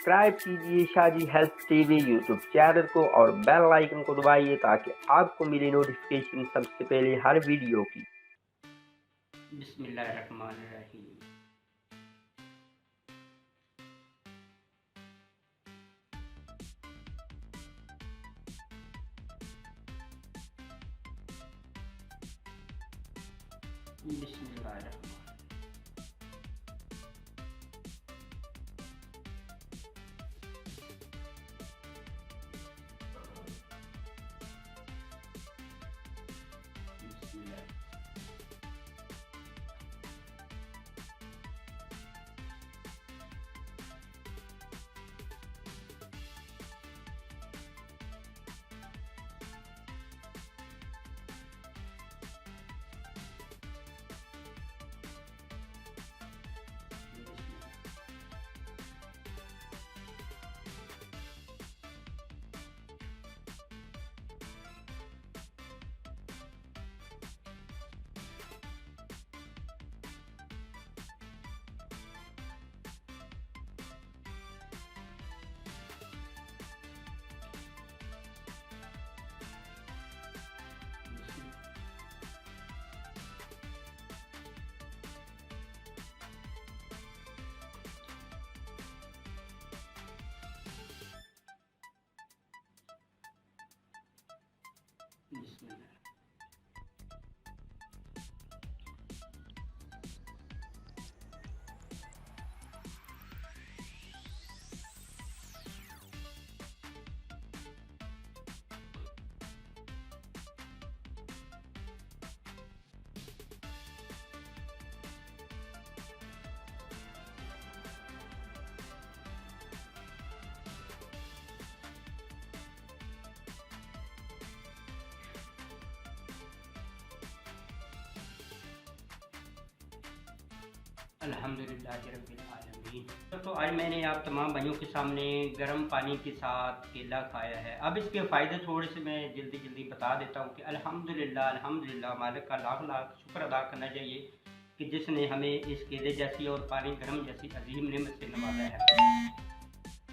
Subscribe कीजिए Shaji health TV YouTube channel को और बेल आइकन को दबाइए ताकि आपको मिले नोटिफिकेशन सबसे पहले हर वीडियो की। बिस्मिल्लाहिर्रहमानिर्रहीम। बिस्मिल्लाहिर्रहमानिर्रहीम। अल्हम्दुलिल्लाह रब्बिल आलमीन। तो आज मैंने आप तमाम भाइयों के सामने गर्म पानी के साथ केला खाया है। अब इसके फ़ायदे थोड़े से मैं जल्दी बता देता हूँ कि अल्हम्दुलिल्लाह मालिक का लाख लाख शुक्र अदा करना चाहिए कि जिसने हमें इस केले जैसी और पानी गर्म जैसी अजीम नेमत से नवाजा है।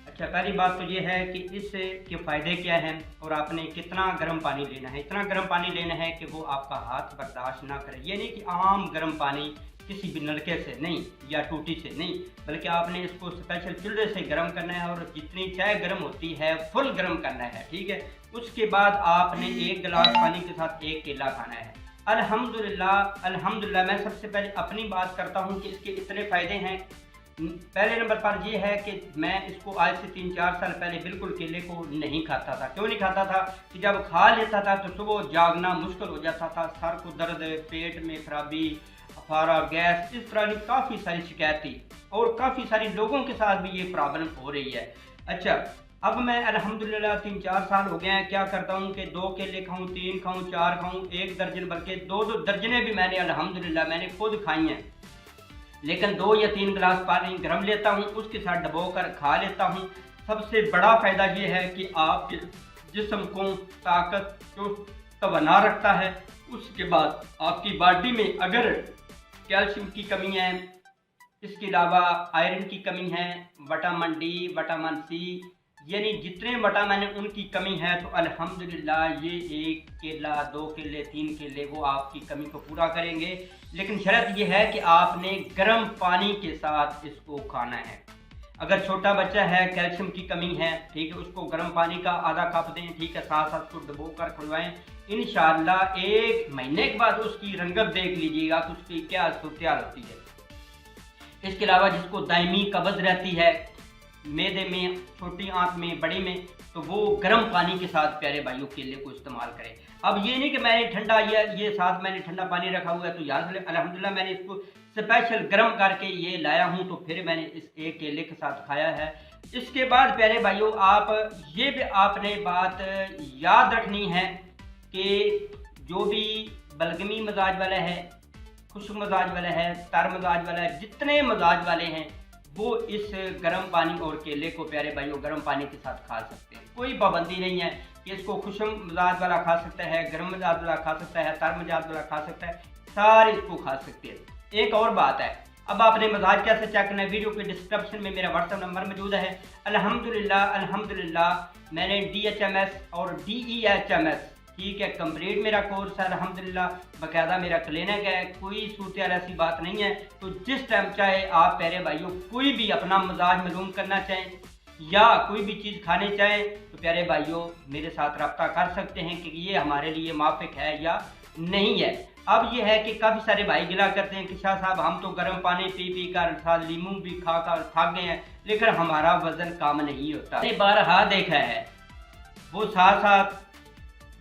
अच्छा, पहली बात तो ये है कि इसके फ़ायदे क्या हैं और आपने कितना गर्म पानी लेना है। इतना गर्म पानी लेना है कि वो आपका हाथ बर्दाश्त ना करे। ये नहीं कि आम गर्म पानी किसी भी नलके से नहीं या टूटी से नहीं, बल्कि आपने इसको स्पेशल चूल्हे से गर्म करना है और जितनी चाय गर्म होती है फुल गर्म करना है, ठीक है। उसके बाद आपने एक गिलास पानी के साथ एक केला खाना है। अल्हम्दुलिल्लाह मैं सबसे पहले अपनी बात करता हूँ कि इसके इतने फ़ायदे हैं। पहले नंबर पर यह है कि मैं इसको आज से 3-4 साल पहले बिल्कुल केले को नहीं खाता था। क्यों नहीं खाता था कि जब खा लेता था तो सुबह जागना मुश्किल हो जाता था, सर को दर्द, पेट में खराबी, अफारा, गैस, इस तरह की काफ़ी सारी शिकायत थी और काफ़ी सारी लोगों के साथ भी ये प्रॉब्लम हो रही है। अच्छा, अब मैं अल्हम्दुलिल्लाह 3-4 साल हो गए हैं, क्या करता हूँ कि 2 केले खाऊँ, 3 खाऊँ, 4 खाऊँ, 1 दर्जन, बल्कि 2-2 दर्जनें भी मैंने अल्हम्दुलिल्लाह मैंने खुद खाई हैं। लेकिन 2 या 3 गिलास पानी गर्म लेता हूँ, उसके साथ डबोकर खा लेता हूँ। सबसे बड़ा फ़ायदा ये है कि आपके जिस्म को ताकत तो बना रखता है। उसके बाद आपकी बॉडी में अगर कैल्शियम की कमी है, इसके अलावा आयरन की कमी है, विटामिन डी, विटामिन सी, यानी जितने विटामिन उनकी कमी है, तो अल्हम्दुलिल्लाह ये 1 केला, 2 केले, 3 केले वो आपकी कमी को पूरा करेंगे। लेकिन शर्त ये है कि आपने गर्म पानी के साथ इसको खाना है। अगर छोटा बच्चा है, कैल्शियम की कमी है, ठीक है, उसको गर्म पानी का आधा कप दें, ठीक है, साथ साथ उसको डुबो कर खुलवाएं। इंशाअल्लाह 1 महीने के बाद उसकी रंगत देख लीजिएगा कि उसकी क्या सूरत होती है। इसके अलावा जिसको दायमी कब्ज़ रहती है मैदे में, छोटी आंत में, बड़ी में, तो वो गर्म पानी के साथ प्यारे भाइयों केले को इस्तेमाल करें। अब ये नहीं कि मैंने ठंडा ये साथ मैंने ठंडा पानी रखा हुआ है तो यहाँ से अल्हम्दुलिल्लाह मैंने इसको स्पेशल गर्म करके ये लाया हूँ, तो फिर मैंने इस 1 केले के साथ खाया है। इसके बाद प्यारे भाइयों आप ये भी आपने बात याद रखनी है कि जो भी बलगमी मिजाज वाला है, खुश्क मिजाज वाला है, तर मिजाज वाला है, जितने मिजाज वाले हैं वो इस गर्म पानी और केले को प्यारे भाइयों गर्म पानी के साथ खा सकते हैं। कोई पाबंदी नहीं है कि इसको खुश्क मिजाज वाला खा सकता है, गर्म मिजाज वाला खा सकता है, तर मिजाज वाला खा सकता है, सारे इसको खा सकते हैं। एक और बात है अब आपने मजाज कैसे चेक करना है, वीडियो के डिस्क्रिप्शन में मेरा व्हाट्सएप नंबर मौजूद है। अल्हम्दुलिल्लाह मैंने DHMS और DEHMS ठीक है कंप्लीट मेरा कोर्स है अल्हम्दुलिल्लाह, बाकायदा मेरा क्लिनिक है, कोई सूरत ऐसी बात नहीं है। तो जिस टाइम चाहे आप प्यारे भाइयों कोई भी अपना मजाज मालूम करना चाहें या कोई भी चीज़ खाने चाहें तो प्यारे भाइयों मेरे साथ रब्ता कर सकते हैं कि ये हमारे लिए माफिक है या नहीं है। अब ये है कि काफ़ी सारे भाई गिला करते हैं कि शाह साहब हम तो गर्म पानी पी पी कर साथ लीमू भी खा कर थक गए हैं लेकिन हमारा वजन कम नहीं होता। मैंने बारहा देखा है वो साथ साथ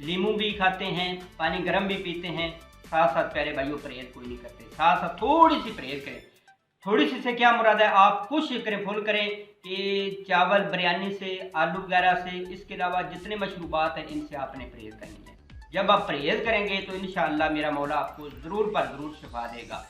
लीमू भी खाते हैं, पानी गर्म भी पीते हैं, साथ साथ प्यारे भाइयों परहेज कोई नहीं करते, साथ साथ थोड़ी सी परहेज करें। थोड़ी सी से क्या मुराद है, आप कोशिश करें फुल करें कि चावल बिरयानी से आलू वगैरह से, इसके अलावा जितने मशरूबात हैं इनसे आपने परहेज करनी है। जब आप परहेज करेंगे तो इंशाअल्लाह मेरा मौला आपको ज़रूर पर ज़रूर शिफा देगा।